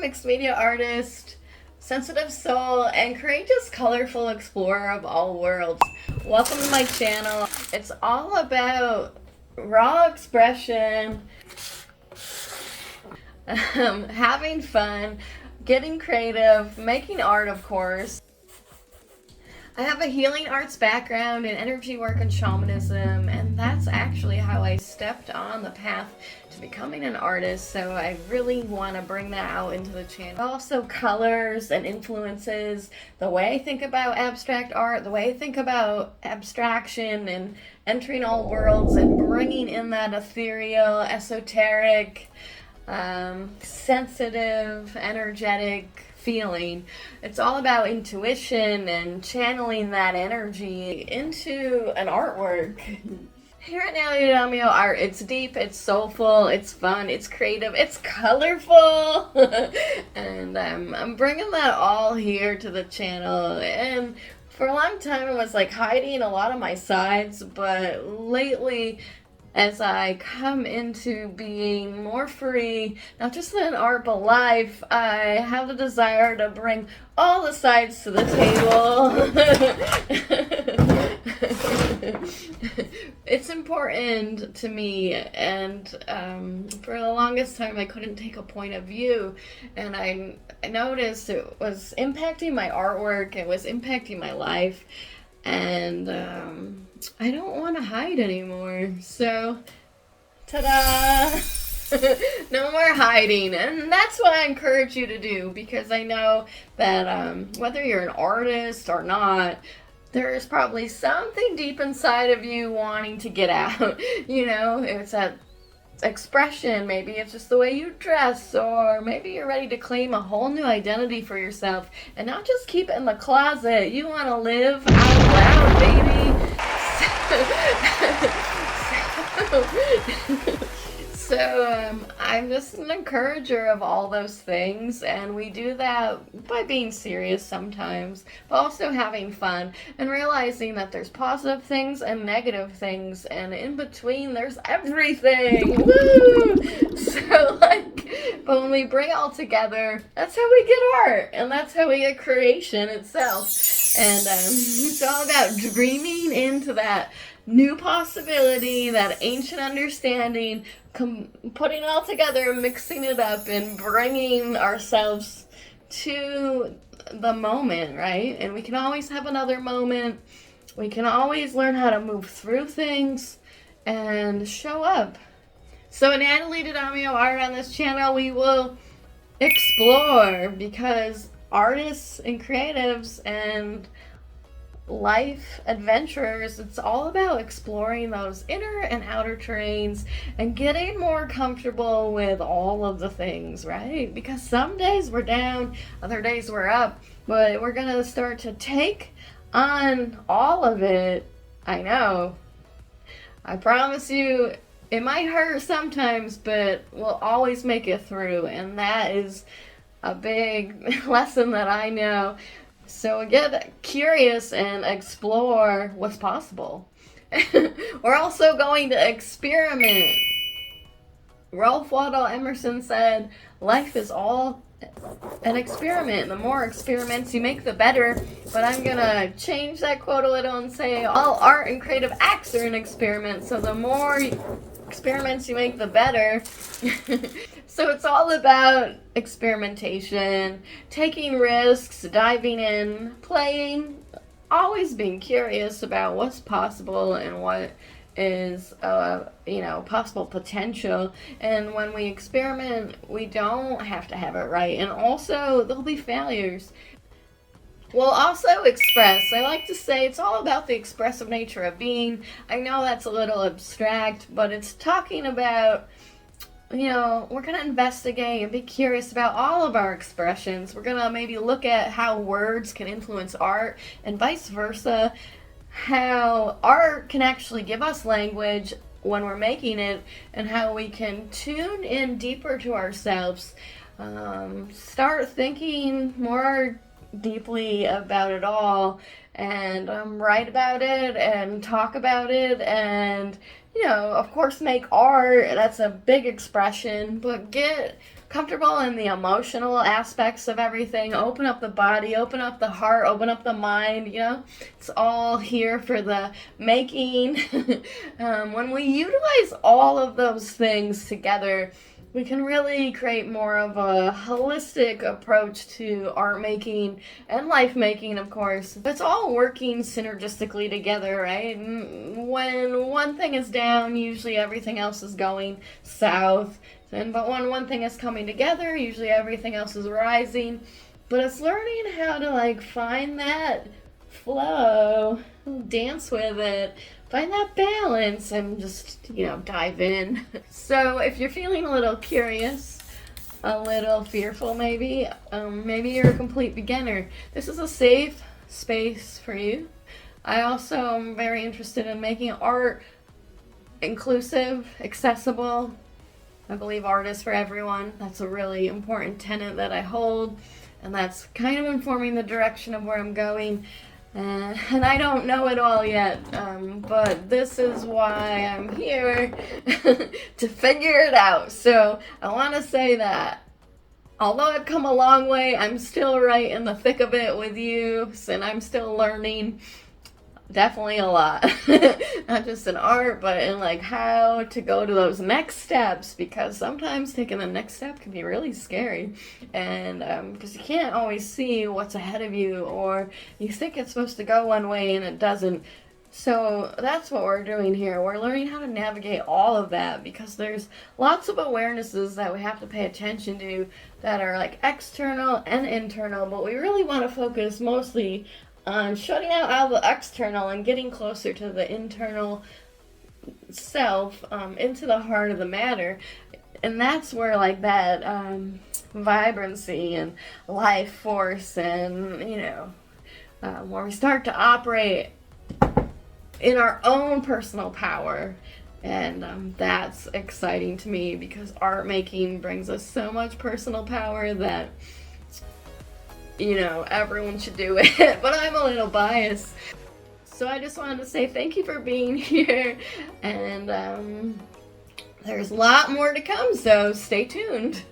mixed media artist, sensitive soul, and courageous, colorful explorer of all worlds. Welcome to my channel. It's all about raw expression, having fun, getting creative, making art, of course. I have a healing arts background in energy work and shamanism, and that's actually how I stepped on the path to becoming an artist, so I really want to bring that out into the channel. Also colors and influences, the way I think about abstract art, the way I think about abstraction and entering all worlds and bringing in that ethereal, esoteric, sensitive, energetic feeling. It's all about intuition and channeling that energy into an artwork. Here at Natalie Damio Art, it's deep, it's soulful, it's fun, it's creative, it's colorful, and I'm bringing that all here to the channel. And for a long time I was like hiding a lot of my sides, but lately, as I come into being more free, not just in art but life, I have the desire to bring all the sides to the table. It's important to me, and for the longest time I couldn't take a point of view, and I noticed it was impacting my artwork, it was impacting my life, and I don't want to hide anymore. So, ta-da! No more hiding. And that's what I encourage you to do, because I know that whether you're an artist or not, there is probably something deep inside of you wanting to get out. You know, it's that expression, maybe it's just the way you dress, or maybe you're ready to claim a whole new identity for yourself and not just keep it in the closet. You want to live out loud, baby. So I'm just an encourager of all those things, and we do that by being serious sometimes, but also having fun and realizing that there's positive things and negative things, and in between there's everything. Woo! So but when we bring it all together, that's how we get art, and that's how we get creation itself. And it's all about dreaming into that new possibility, that ancient understanding, putting it all together, mixing it up, and bringing ourselves to the moment, right? And we can always have another moment. We can always learn how to move through things and show up. So in Natalie Damio Art on this channel, we will explore, because artists and creatives and life adventurers, it's all about exploring those inner and outer terrains and getting more comfortable with all of the things, right? Because some days we're down, other days we're up, but we're gonna start to take on all of it. I know, I promise you, it might hurt sometimes, but we'll always make it through, and that is a big lesson that I know. So get curious and explore what's possible. We're also going to experiment. Ralph Waldo Emerson said, life is all an experiment. The more experiments you make, the better. But I'm gonna change that quote a little and say all art and creative acts are an experiment. So the more experiments you make, the better. So it's all about experimentation, taking risks, diving in, playing, always being curious about what's possible and what is, possible potential. And when we experiment, we don't have to have it right. And also, there'll be failures. We'll also express. I like to say it's all about the expressive nature of being. I know that's a little abstract, but it's talking about, we're going to investigate and be curious about all of our expressions. We're going to maybe look at how words can influence art and vice versa, how art can actually give us language when we're making it, and how we can tune in deeper to ourselves, start thinking more deeply about it all, and write about it and talk about it, and of course make art. That's a big expression, but get comfortable in the emotional aspects of everything. Open up the body, open up the heart, open up the mind, you know? It's all here for the making. When we utilize all of those things together, we can really create more of a holistic approach to art making and life making, of course. It's all working synergistically together, right? When one thing is down, usually everything else is going south. But when one thing is coming together, usually everything else is rising. But it's learning how to like find that flow, dance with it, find that balance, and just, you know, dive in. So if you're feeling a little curious, a little fearful maybe you're a complete beginner, this is a safe space for you. I also am very interested in making art inclusive, accessible. I believe art is for everyone. That's a really important tenet that I hold, and that's kind of informing the direction of where I'm going. And I don't know it all yet, but this is why I'm here, to figure it out. So I want to say that although I've come a long way, I'm still right in the thick of it with you, and I'm still learning. Definitely a lot. Not just in art, but in like how to go to those next steps, because sometimes taking the next step can be really scary, and because you can't always see what's ahead of you, or you think it's supposed to go one way and it doesn't. So that's what we're doing here. We're learning how to navigate all of that, because there's lots of awarenesses that we have to pay attention to that are like external and internal, but we really want to focus mostly on shutting out all the external and getting closer to the internal self, into the heart of the matter. And that's where like that vibrancy and life force, and you know, where we start to operate in our own personal power. And that's exciting to me, because art making brings us so much personal power that, you know, everyone should do it. But I'm a little biased. So I just wanted to say thank you for being here. And there's a lot more to come, so stay tuned.